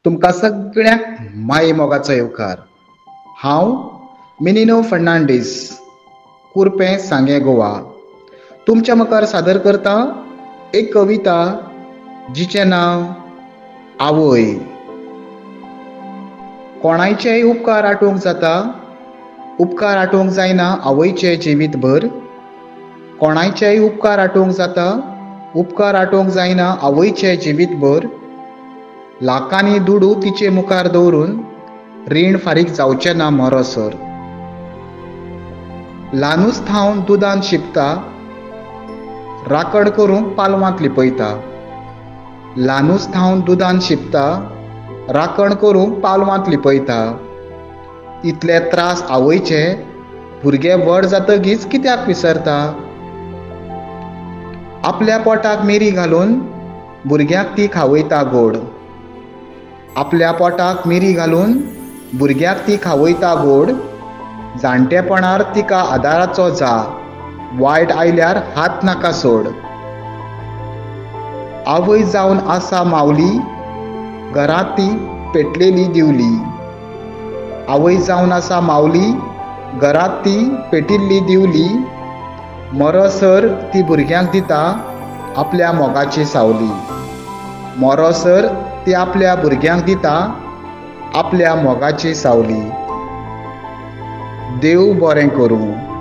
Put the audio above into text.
तुमकां सगळ्यांक माये मोगाचो येवकार. हांव मिनिनो फर्नांडीस, कुरपें, सांगे, गोवा. तुमच्या मुखार सादर करता एक कविता जिचें नांव आवय. कोणाचेय उपकार आठोवंक जाता, उपकार आठोवंक जायना आवयचे जिवीतभर. कोणाचेय उपकार आठोवंक जाता, उपकार आठोवंक जायना आवयचे जिवीतभर. लाखांनी दुडू तिचे मुखार दवरून रीण फारीक जावचें ना मरोसर. ल्हानूच थावन दुदान शिंपता, राखण करूंक पालवांत लिपयता. ल्हानूच थावन दुदान शिंपता, राखण करूंक पालवांत लिपयता. इतले त्रास आवयचे भुरगें व्हड जातकीच कित्याक विसरता. आपल्या पोटाक मेरी घालून भुरग्याक ती खावयता गोड. आपल्या पोटाक मेरी घालून भुरग्याक ती खावयता गोड. जाणटेपणार तिका आदाराचो जा, वायट आयल्यार हात नाका सोड. आवय जावन आसा मावली, घरांत ती पेटलेली दिवली. आवय जावन आसा मावली, घरांत ती पेटिल्ली दिवली. मरोसर ती भुरग्यांक दिता आपल्या मोगाची सावली. मरोसर ती आपल्या भुरग्यांक दिता आपल्या मोगाची सावली. देव बरें करूं.